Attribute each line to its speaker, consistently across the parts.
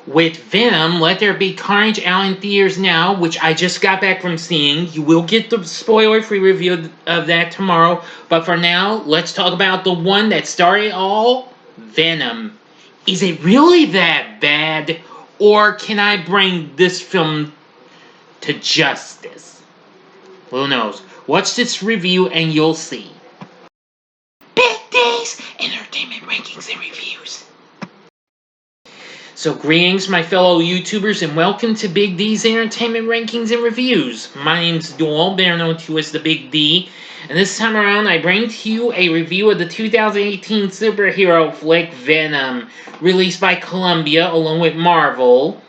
Speaker 1: With Venom, Let There Be Carnage out in theaters now, which I just got back from seeing. You will get the spoiler-free review of that tomorrow. But for now, let's talk about the one that started it all, Venom. Is it really that bad? Or can I bring this film to justice? Who knows? Watch this review and you'll see. Big D's Entertainment Rankings and Reviews. So greetings my fellow YouTubers and welcome to Big D's Entertainment Rankings and Reviews. My name's Doyle, better known to as the Big D, and this time around I bring to you a review of the 2018 superhero flick Venom, released by Columbia along with Marvel.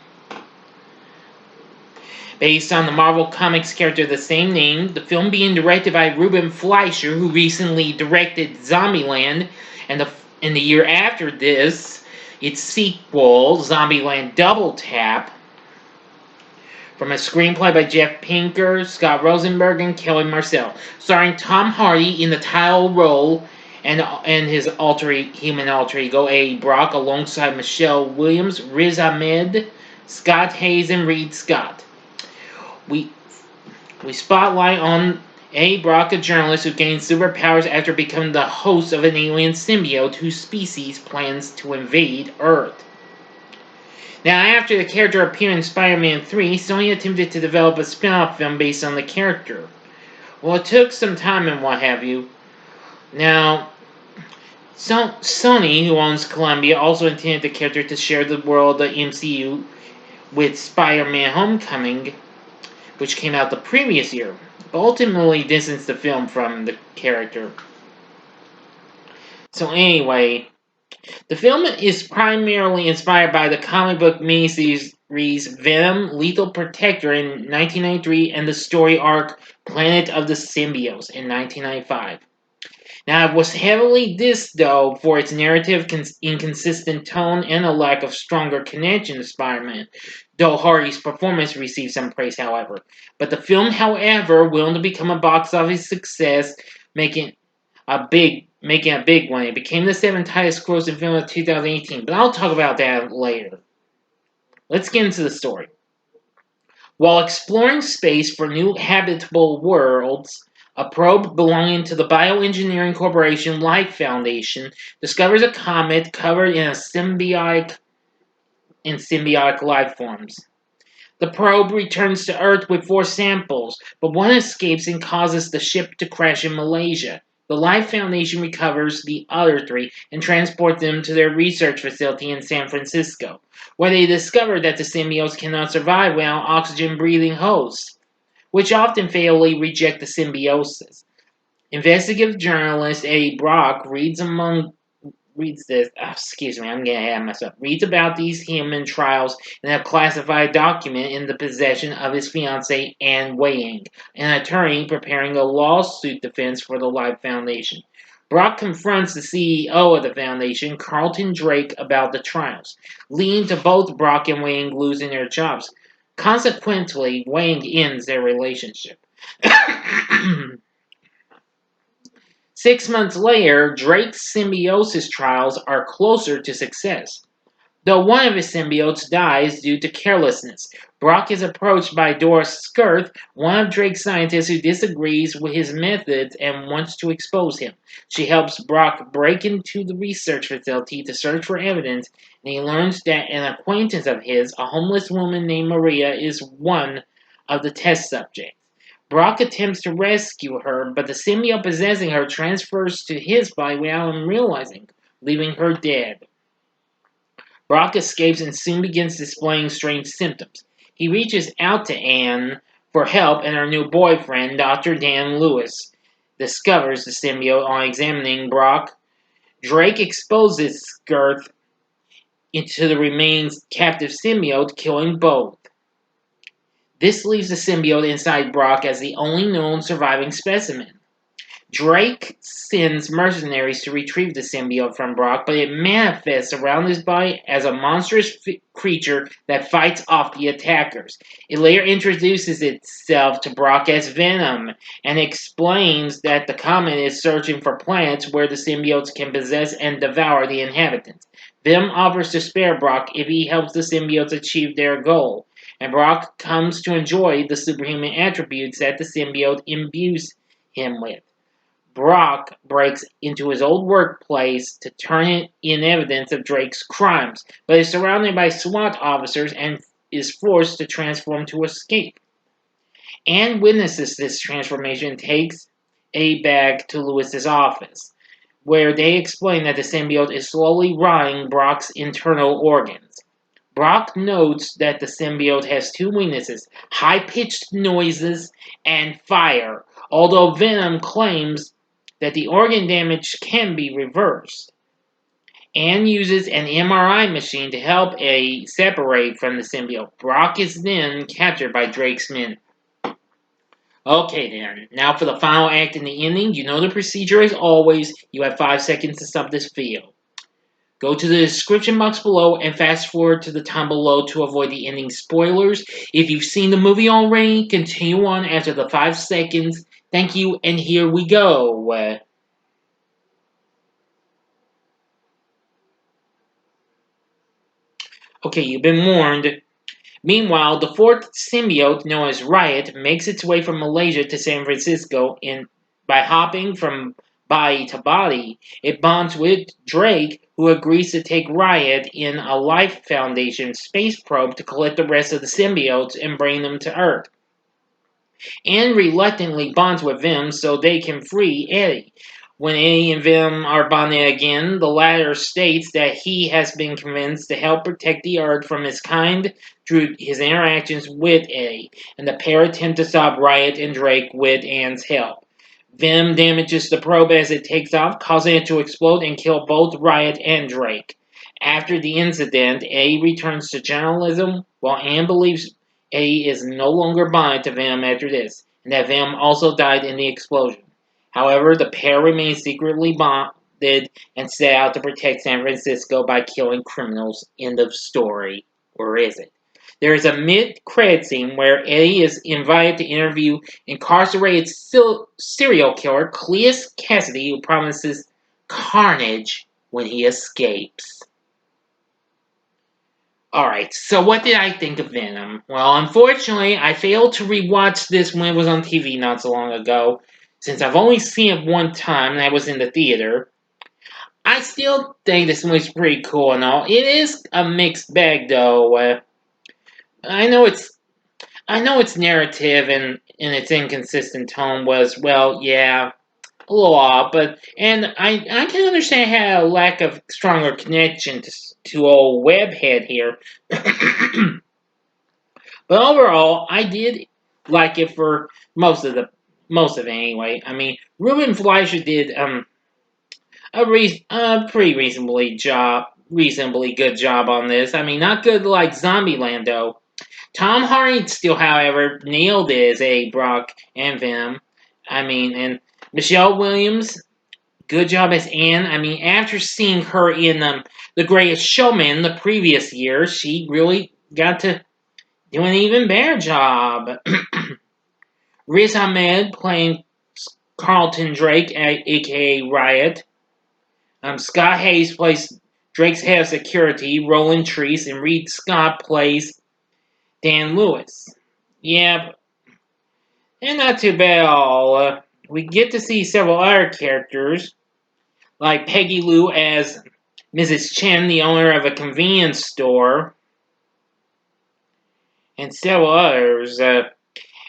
Speaker 1: Based on the Marvel Comics character of the same name, the film being directed by Ruben Fleischer, who recently directed Zombieland, and in the year after this, its sequel, Zombieland Double Tap, from a screenplay by Jeff Pinker, Scott Rosenberg, and Kelly Marcel, starring Tom Hardy in the title role and his human alter ego, A. Brock, alongside Michelle Williams, Riz Ahmed, Scott Hayes, and Reed Scott. We spotlight on A. Brock, a journalist who gains superpowers after becoming the host of an alien symbiote whose species plans to invade Earth. Now, after the character appeared in Spider-Man 3, Sony attempted to develop a spin-off film based on the character. Well, it took some time and what have you. Now, Sony, who owns Columbia, also intended the character to share the world of the MCU with Spider-Man Homecoming, which came out the previous year, but ultimately distanced the film from the character. So anyway, the film is primarily inspired by the comic book miniseries Venom, Lethal Protector in 1993 and the story arc Planet of the Symbiotes in 1995. Now, it was heavily dissed, though, for its narrative inconsistent tone and a lack of stronger connection to Spider-Man, though Hardy's performance received some praise, however. But the film, however, went on to become a box office success, making a big one. It became the 7th highest grossing film of 2018, but I'll talk about that later. Let's get into the story. While exploring space for new habitable worlds, a probe belonging to the bioengineering corporation Life Foundation discovers a comet covered in symbiotic life forms. The probe returns to Earth with 4 samples, but one escapes and causes the ship to crash in Malaysia. The Life Foundation recovers the other 3 and transports them to their research facility in San Francisco, where they discover that the symbiotes cannot survive without oxygen-breathing hosts, which often fatally reject the symbiosis. Investigative journalist Eddie Brock reads about these human trials in a classified document in the possession of his fiancée Anne Weying, an attorney preparing a lawsuit defense for the Life Foundation. Brock confronts the CEO of the foundation, Carlton Drake, about the trials, leading to both Brock and Weying losing their jobs. Consequently, Weying ends their relationship. 6 months later, Drake's symbiosis trials are closer to success. Though one of his symbiotes dies due to carelessness, Brock is approached by Doris Skirth, one of Drake's scientists who disagrees with his methods and wants to expose him. She helps Brock break into the research facility to search for evidence, and he learns that an acquaintance of his, a homeless woman named Maria, is one of the test subjects. Brock attempts to rescue her, but the symbiote possessing her transfers to his body without him realizing, leaving her dead. Brock escapes and soon begins displaying strange symptoms. He reaches out to Anne for help, and her new boyfriend, Dr. Dan Lewis, discovers the symbiote on examining Brock. Drake exposes Skirth into the remaining captive symbiote, killing both. This leaves the symbiote inside Brock as the only known surviving specimen. Drake sends mercenaries to retrieve the symbiote from Brock, but it manifests around his body as a monstrous creature that fights off the attackers. It later introduces itself to Brock as Venom and explains that the comet is searching for planets where the symbiotes can possess and devour the inhabitants. Venom offers to spare Brock if he helps the symbiotes achieve their goal, and Brock comes to enjoy the superhuman attributes that the symbiote imbues him with. Brock breaks into his old workplace to turn in evidence of Drake's crimes, but is surrounded by SWAT officers and is forced to transform to escape. Anne witnesses this transformation and takes A back to Lewis's office, where they explain that the symbiote is slowly rotting Brock's internal organs. Brock notes that the symbiote has two weaknesses: high-pitched noises and fire, although Venom claims that the organ damage can be reversed. Anne uses an MRI machine to help A separate from the symbiote. Brock is then captured by Drake's men. Okay then, now for the final act and the ending. You know the procedure as always. You have 5 seconds to sub this video. Go to the description box below and fast forward to the time below to avoid the ending spoilers. If you've seen the movie already, continue on after the 5 seconds. Thank you, and here we go. Okay, you've been warned. Meanwhile, the fourth symbiote, known as Riot, makes its way from Malaysia to San Francisco by hopping from body to body. It bonds with Drake, who agrees to take Riot in a Life Foundation space probe to collect the rest of the symbiotes and bring them to Earth. Anne reluctantly bonds with Venom so they can free Eddie. When Eddie and Venom are bonded again, the latter states that he has been convinced to help protect the Earth from his kind through his interactions with Eddie, and the pair attempt to stop Riot and Drake with Anne's help. Venom damages the probe as it takes off, causing it to explode and kill both Riot and Drake. After the incident, Eddie returns to journalism, while Anne believes Eddie is no longer bonded to Venom after this, and that Venom also died in the explosion. However, the pair remain secretly bonded and set out to protect San Francisco by killing criminals. End of story. Or is it? There is a mid-credit scene where Eddie is invited to interview incarcerated serial killer Cleus Cassidy, who promises carnage when he escapes. Alright, so what did I think of Venom? Well, unfortunately, I failed to rewatch this when it was on TV not so long ago, since I've only seen it one time and I was in the theater. I still think this movie's pretty cool and all. It is a mixed bag, though. I know its narrative and its inconsistent tone was, well, yeah, a little off, and I can understand how a lack of stronger connection to old Webhead here. But overall, I did like it for most of it anyway. I mean, Ruben Fleischer did a pretty reasonably good job on this. I mean, not good like Zombieland though. Tom Hardy still, however, nailed it as a Brock and Venom. I mean, and Michelle Williams, good job as Anne. I mean, after seeing her in The Greatest Showman the previous year, she really got to do an even better job. Riz Ahmed playing Carlton Drake, aka Riot. Scott Hayes plays Drake's head of security, Roland Treese, and Reed Scott plays Dan Lewis. Yeah, and not too bad at all. We get to see several other characters, like Peggy Lou as Mrs. Chen, the owner of a convenience store, and several others.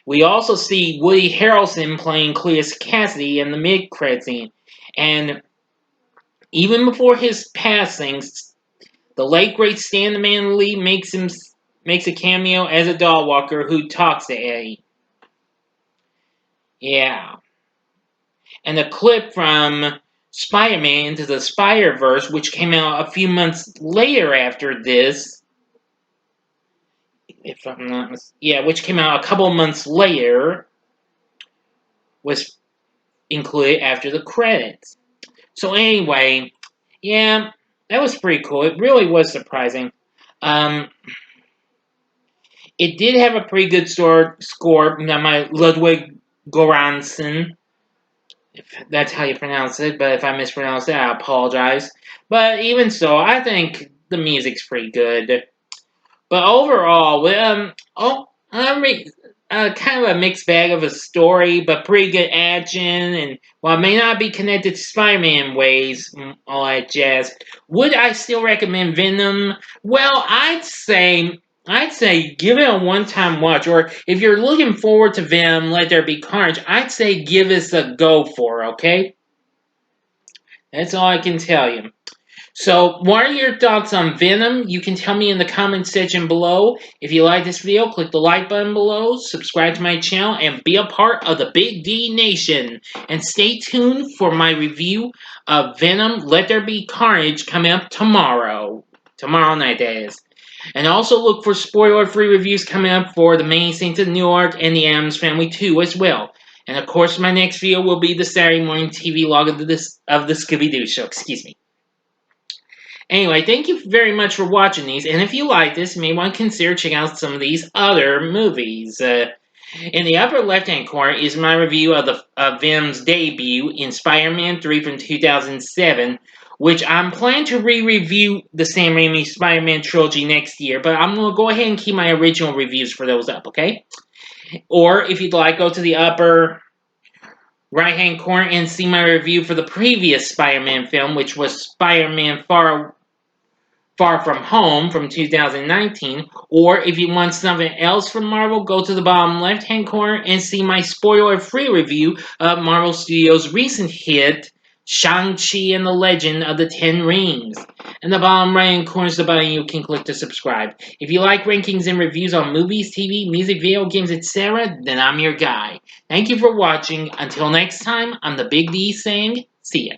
Speaker 1: We also see Woody Harrelson playing Cleus Cassidy in the mid-credit scene. And even before his passing, the late great Stan the Man Lee makes a cameo as a dog walker who talks to Eddie. Yeah. And a clip from Spider-Man Into the Spider-Verse, which came out a few months later after this, if I'm not which came out a couple months later, was included after the credits. So anyway, yeah, that was pretty cool. It really was surprising. Um, it did have a pretty good score by Ludwig Göransson, if that's how you pronounce it. But if I mispronounce it, I apologize. But even so, I think the music's pretty good. But overall, kind of a mixed bag of a story, but pretty good action. And while it may not be connected to Spider-Man ways, all that jazz, would I still recommend Venom? Well, I'd say give it a one-time watch, or if you're looking forward to Venom, Let There Be Carnage, I'd say give this a go for. Okay, that's all I can tell you. So, what are your thoughts on Venom? You can tell me in the comment section below. If you like this video, click the like button below, subscribe to my channel, and be a part of the Big D Nation. And stay tuned for my review of Venom Let There Be Carnage coming up tomorrow. Tomorrow night, that is. And also look for spoiler-free reviews coming up for The Many Saints of Newark and The Addams Family 2 as well. And of course, my next video will be the Saturday morning TV log of the Scooby-Doo show. Excuse me. Anyway, thank you very much for watching these, and if you like this, you may want to consider checking out some of these other movies. In the upper left-hand corner is my review of Venom's debut in Spider-Man 3 from 2007, which I'm planning to re-review the Sam Raimi Spider-Man trilogy next year, but I'm going to go ahead and keep my original reviews for those up, okay? Or, if you'd like, go to the upper right-hand corner and see my review for the previous Spider-Man film, which was Spider-Man Far From Home from 2019, or if you want something else from Marvel, go to the bottom left-hand corner and see my spoiler-free review of Marvel Studios' recent hit, Shang-Chi and the Legend of the Ten Rings. In the bottom right-hand corner is the button you can click to subscribe. If you like rankings and reviews on movies, TV, music, video games, etc., then I'm your guy. Thank you for watching. Until next time, I'm the Big D saying, see ya.